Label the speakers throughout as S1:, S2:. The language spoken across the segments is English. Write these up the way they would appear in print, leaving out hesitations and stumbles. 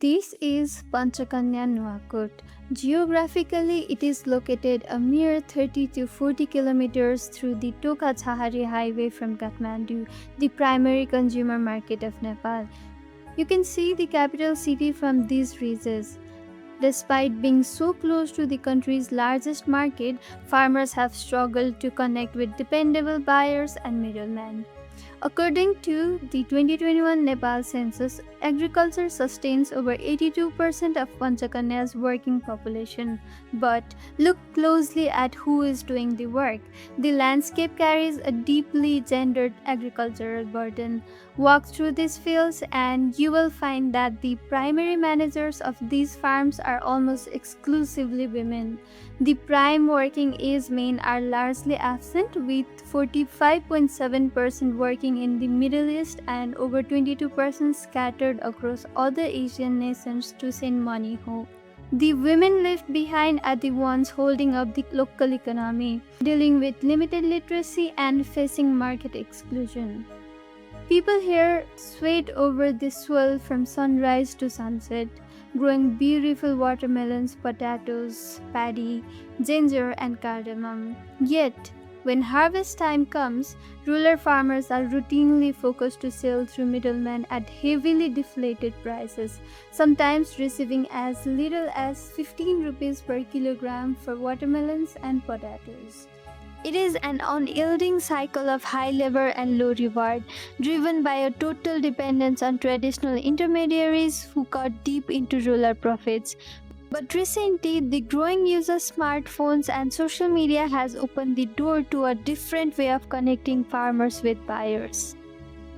S1: This is Panchakanya Nuwakot. Geographically, it is located a mere 30 to 40 kilometers through the Toka-Chahari highway from Kathmandu, the primary consumer market of Nepal. You can see the capital city from these ridges. Despite being so close to the country's largest market, farmers have struggled to connect with dependable buyers and middlemen. According to the 2021 Nepal census, agriculture sustains over 82% of Panchakanya's working population. But look closely at who is doing the work. The landscape carries a deeply gendered agricultural burden. Walk through these fields and you will find that the primary managers of these farms are almost exclusively women. The prime working age men are largely absent, with 45.7% working in the Middle East and over 22% scattered across other Asian nations to send money home. The women left behind are the ones holding up the local economy, dealing with limited literacy and facing market exclusion. People here sweat over the swell from sunrise to sunset, growing beautiful watermelons, potatoes, paddy, ginger, and cardamom. Yet, when harvest time comes, rural farmers are routinely forced to sell through middlemen at heavily deflated prices, sometimes receiving as little as 15 rupees per kilogram for watermelons and potatoes. It is an unyielding cycle of high labor and low reward, driven by a total dependence on traditional intermediaries who cut deep into rural profits. But recently, the growing use of smartphones and social media has opened the door to a different way of connecting farmers with buyers.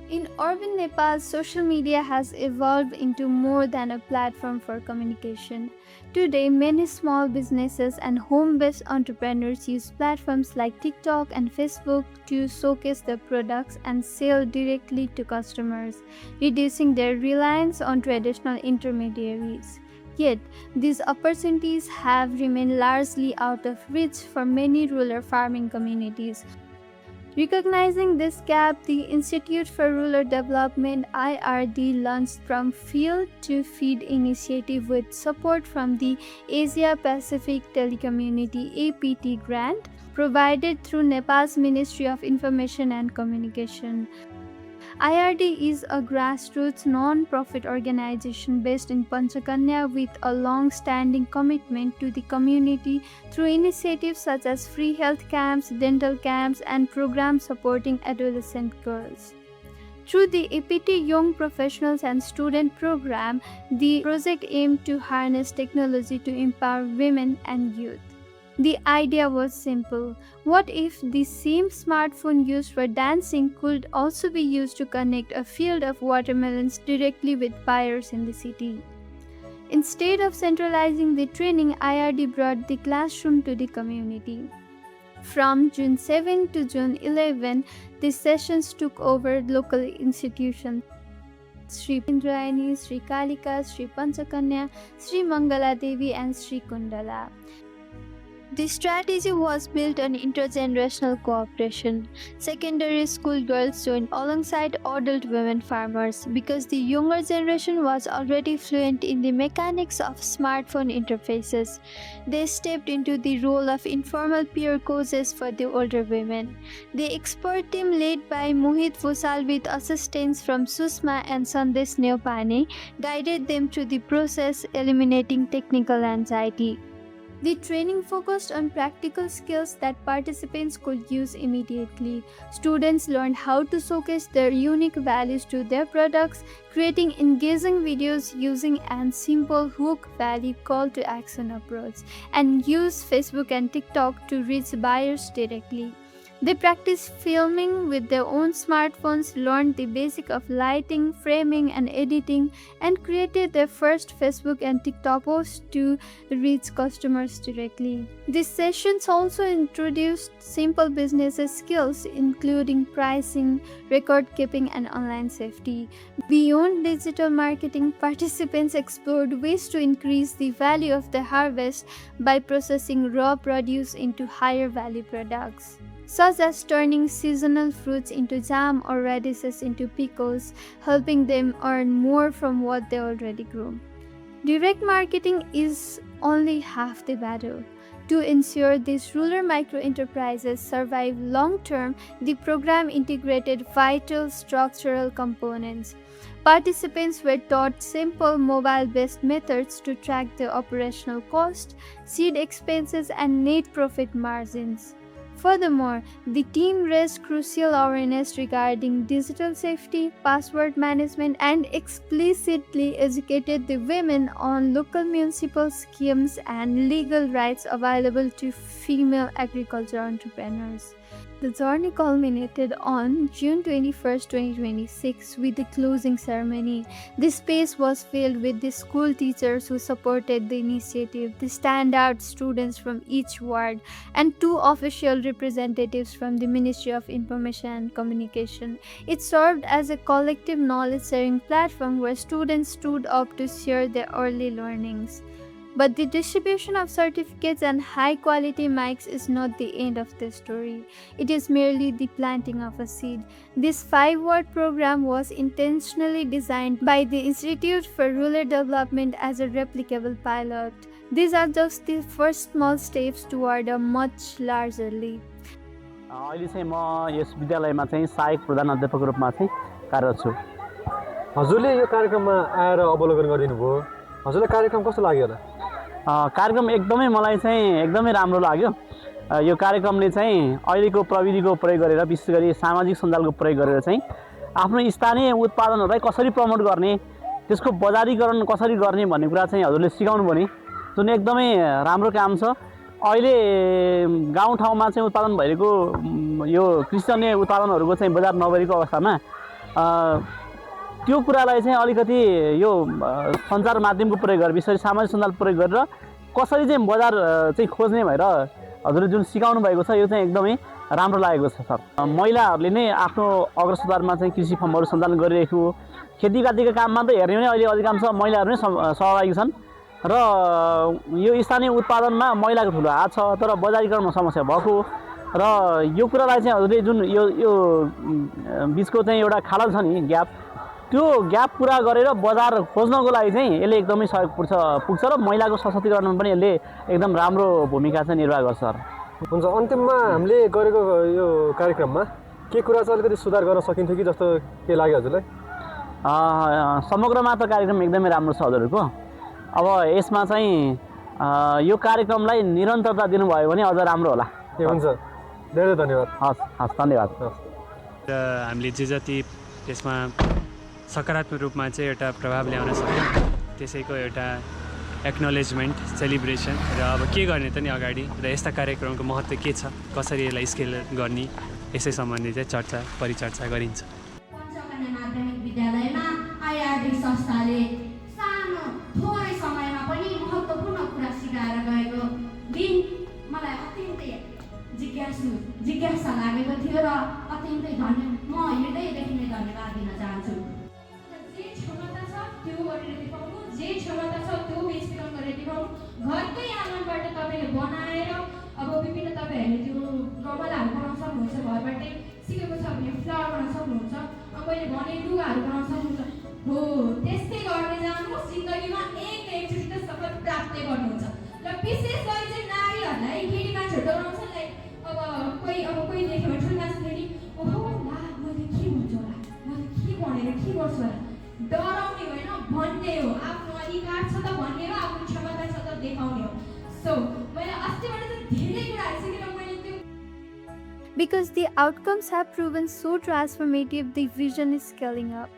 S1: In urban Nepal, social media has evolved into more than a platform for communication. Today, many small businesses and home-based entrepreneurs use platforms like TikTok and Facebook to showcase their products and sell directly to customers, reducing their reliance on traditional intermediaries. Yet, these opportunities have remained largely out of reach for many rural farming communities. Recognizing this gap, the Institute for Rural Development (IRD) launched From Field to Feed initiative with support from the Asia Pacific Telecommunity (APT) grant provided through Nepal's Ministry of Information and Communication. IRD is a grassroots non-profit organization based in Panchakanya with a long-standing commitment to the community through initiatives such as free health camps, dental camps, and programs supporting adolescent girls. Through the APT Young Professionals and Student Program, the project aimed to harness technology to empower women and youth. The idea was simple. What if the same smartphone used for dancing could also be used to connect a field of watermelons directly with buyers in the city? Instead of centralizing the training, IRD brought the classroom to the community. From June 7 to June 11, the sessions took over local institutions. Sri Indrayani, Sri Kalika, Sri Panchakanya, Sri Mangala Devi, and Sri Kundala. The strategy was built on intergenerational cooperation. Secondary school girls joined alongside adult women farmers because the younger generation was already fluent in the mechanics of smartphone interfaces. They stepped into the role of informal peer coaches for the older women. The expert team led by Mohit Bhusal with assistance from Sushma and Sandesh Neupane guided them through the process, eliminating technical anxiety. The training focused on practical skills that participants could use immediately. Students learned how to showcase their unique values to their products, creating engaging videos using a simple hook value call to action approach, and use Facebook and TikTok to reach buyers directly. They practiced filming with their own smartphones, learned the basics of lighting, framing, and editing, and created their first Facebook and TikTok posts to reach customers directly. These sessions also introduced simple business skills, including pricing, record keeping, and online safety. Beyond digital marketing, participants explored ways to increase the value of their harvest by processing raw produce into higher value products, such as turning seasonal fruits into jam or radishes into pickles, helping them earn more from what they already grew. Direct marketing is only half the battle. To ensure these rural micro-enterprises survive long-term, the program integrated vital structural components. Participants were taught simple mobile-based methods to track their operational cost, seed expenses, and net profit margins. Furthermore, the team raised crucial awareness regarding digital safety, password management, and explicitly educated the women on local municipal schemes and legal rights available to female agriculture entrepreneurs. The journey culminated on June 21, 2026 with the closing ceremony. The space was filled with the school teachers who supported the initiative, the standout students from each ward, and two official representatives from the Ministry of Information and Communication. It served as a collective knowledge-sharing platform where students stood up to share their early learnings. But the distribution of certificates and high-quality mics is not the end of the story. It is merely the planting of a seed. This 5-word program was intentionally designed by the Institute for Rural Development as a replicable pilot. These are just the first small steps toward a much larger leap.
S2: अहिले चाहिँ म yes विद्यालयमा चाहिँ सहायक प्रधान अध्यापकको रूपमा चाहिँ कार्यरत छु।
S3: हजुरले यो कार्यक्रममा आएर अवलोकन गरिदिनु भयो। हजुरलाई कार्यक्रम कस्तो लाग्यो होला?
S2: कार्यक्रम एकदमै मलाई चाहिँ एकदमै राम्रो लाग्यो। यो कार्यक्रमले चाहिँ अहिलेको प्रविधिको प्रयोग गरेर विशेष गरी सामाजिक सञ्जालको प्रयोग गरेर चाहिँ आफ्नो स्थानीय उत्पादनहरूलाई कसरी प्रमोट गर्ने, त्यसको बजारीकरण कसरी गर्ने भन्ने कुरा चाहिँ हजुरले सिकाउनु भयो नि, जुन एकदमै राम्रो काम छ। अहिले गाउँठाउँमा चाहिँ उत्पादन भइरहेको यो कृषिजन्य उत्पादनहरूको चाहिँ बजार नभएको अवस्थामा त्यो कुरालाई चाहिँ अलिकति यो सञ्चार माध्यमको प्रयोग गरेर विशेष सामाजिक सञ्जाल प्रयोग गरेर कसरी चाहिँ बजार चाहिँ खोज्ने भएर हजुरले जुन सिकाउनु भएको छ यो चाहिँ एकदमै राम्रो लागेको छ सर। महिलाहरूले नै आफ्नो अग्रसुधारमा चाहिँ कृषि फर्महरू सञ्चालन गरिरहेको, खेतीपातीका काममा त हेर्ने भने अहिले अधिकांश महिलाहरू नै सहभागी छन् र यो स्थानीय उत्पादनमा महिलाको ठुलो हात छ, तर बजारीकरणमा समस्या भएको र यो कुरालाई चाहिँ हजुरले जुन यो बिचको चाहिँ एउटा खाडल छ नि ग्याप, त्यो ग्याप पुरा गरेर बजार खोज्नको लागि चाहिँ यसले एकदमै सहयोग पुग्छ र महिलाको सशक्तिकरणमा पनि यसले एकदम राम्रो भूमिका चाहिँ निर्वाह गर्छ सर।
S3: हुन्छ, अन्तिममा हामीले गरेको यो कार्यक्रममा के कुरा चाहिँ अलिकति सुधार गर्न सकिन्थ्यो कि जस्तो के लाग्यो हजुरलाई?
S2: समग्रमा त कार्यक्रम एकदमै राम्रो छ हजुरहरूको। अब यसमा चाहिँ यो कार्यक्रमलाई निरन्तरता दिनुभयो भने अझ राम्रो होला।
S3: ए हुन्छ, धेरै धन्यवाद।
S2: हस् हस्, धन्यवाद।
S4: र हामीले जे जति त्यसमा सकारात्मक रूपमा चाहिँ एउटा प्रभाव ल्याउन सक्यौँ त्यसैको एउटा एक्नोलेजमेन्ट, सेलिब्रेसन र अब के गर्ने त नि अगाडि र यस्ता कार्यक्रमको महत्त्व के छ, कसरी यसलाई स्केल गर्ने, यसै सम्बन्धी चाहिँ चर्चा परिचर्चा गरिन्छ।
S5: पञ्चकन्या माध्यमिक विद्यालयमा आइआरडी संस्थाले सानो थोरै समयमा पनि महत्त्वपूर्ण कुरा सिकाएर गएको दिन मलाई अत्यन्तै जिज्ञासा लागेको थियो र अत्यन्तै म हृदयदेखि नै धन्यवाद दिन चाहन्छु। जे क्षमता छ त्यो गरेर देखाउनु, जे क्षमता छ त्यो विस्तारण गरेर देखाउनु। घरकै आँगनबाट तपाईँले बनाएर अब विभिन्न तपाईँहरूले त्यो गमलाहरू बनाउन सक्नुहुन्छ, घरबाटै सिकेको छ भने फ्लावर बनाउन सक्नुहुन्छ, मैले भने लुगाहरू बनाउन सक्नुहुन्छ। हो, त्यस्तै गर्दै जानुहोस्, जिन्दगीमा एक न एकचोटि त सफल प्राप्त गर्नुहुन्छ। र विशेष गरी चाहिँ नारीहरूलाई केही मान्छेहरू डराउँछ, लाइक कोही देख्यो भने ठुलो मान्छेले ओहो ला मैले के भन्छु होला, मैले के भनेर के गर्छु होला, डराउने होइन भन्ने हो। आफ्नो अधिकार छ त भन्ने हो, आफ्नो क्षमता छ त देखाउने हो। सो मैले अस्तिबाट चाहिँ धेरै कुराहरू सिकेर मैले त्यो
S1: Because the outcomes have proven so transformative, the vision is scaling up.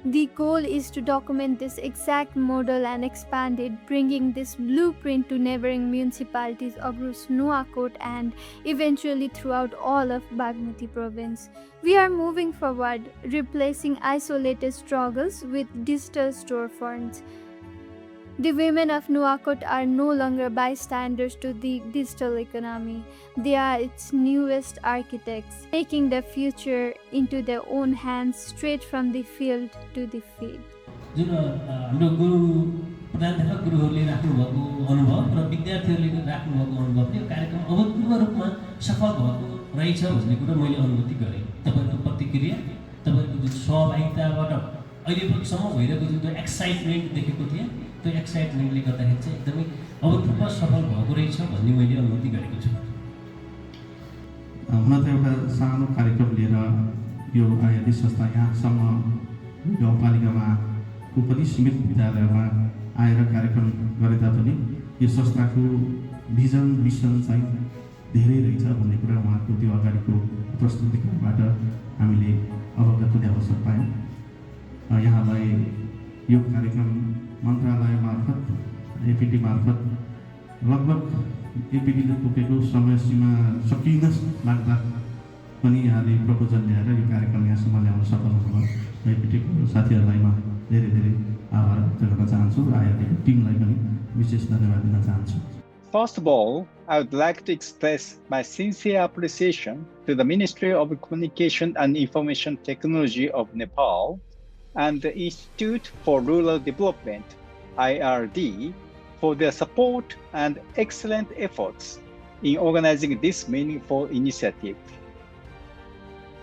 S1: The goal is to document this exact model and expand it, bringing this blueprint to neighboring municipalities across Nuwakot and eventually throughout all of Bagmati province. We are moving forward, replacing isolated struggles with digital storefronts. The women of Nuwakot are no longer bystanders to the digital economy. They are its newest architects, taking the future into their own hands straight from the field to the field.
S6: जुन हाम्रो गुरु प्रधानाध्यापक गुरुहरूले राख्नुभएको अनुभव र विद्यार्थीहरूले राख्नुभएको अनुभवले यो कार्यक्रम अभूतपूर्व रूपमा सफल भएको रहेछ भन्ने कुरा मैले अनुभूति गरेँ। तपाईँहरूको प्रतिक्रिया, तपाईँहरूको जुन सहभागिताबाट अहिलेसम्म भइरहेको जुन एक्साइटमेन्ट देखेको थिएँ त्यो एक्साइटमेन्टले गर्दाखेरि चाहिँ एकदमै अभूतपूर्व सफल भएको रहेछ भन्ने मैले अनुभूति गरेको छु।
S7: हुन त एउटा सानो कार्यक्रम लिएर यो आयादी संस्था यहाँसम्म गाउँपालिकामा पनि सीमित विद्यालयमा आएर कार्यक्रम गरे तापनि यो संस्थाको भिजन मिसन चाहिँ धेरै रहेछ भन्ने कुरा उहाँको त्यो अगाडिको प्रस्तुतिबाट हामीले अवगत हुने अवसर पायौँ। यहाँलाई यो कार्यक्रम मन्त्रालय मार्फत एपिटी मार्फत लगभग एपिटीले तोकेको समय सीमा सकिन लाग्दा पनि यहाँले प्रपोजल ल्याएर यो कार्यक्रम यहाँसम्म ल्याउन सफल हुनुभयो। एपिटीको साथीहरूलाई म धेरै धेरै आभार व्यक्त गर्न चाहन्छु र आइआरटीको टिमलाई पनि विशेष धन्यवाद दिन चाहन्छु।
S8: First of all, I would like to express my sincere appreciation to the Ministry of Communication and Information Technology of Nepal and the Institute for Rural Development, IRD, for their support and excellent efforts in organizing this meaningful initiative.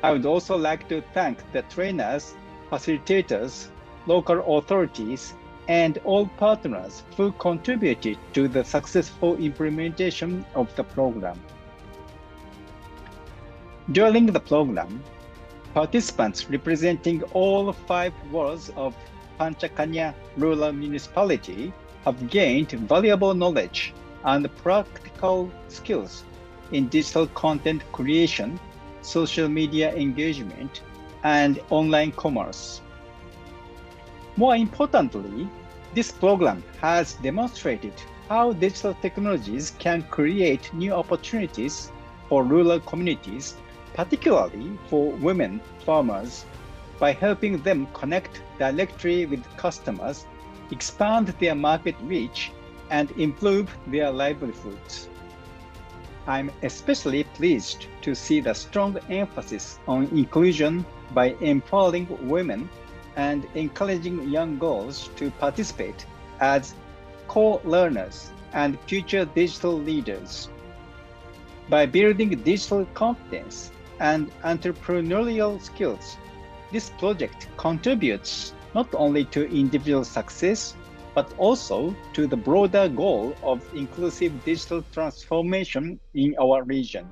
S8: I would also like to thank the trainers, facilitators, local authorities, and all partners who contributed to the successful implementation of the program. During the program, participants representing all 5 wards of Panchakanya rural municipality have gained valuable knowledge and practical skills in digital content creation, social media engagement, and online commerce. More importantly, this program has demonstrated how digital technologies can create new opportunities for rural communities, particularly for women farmers, by helping them connect directly with customers, expand their market reach, and improve their livelihoods. I'm especially pleased to see the strong emphasis on inclusion by empowering women and encouraging young girls to participate as co-learners and future digital leaders. By building digital competence and entrepreneurial skills, this project contributes not only to individual success, but also to the broader goal of inclusive digital transformation in our region.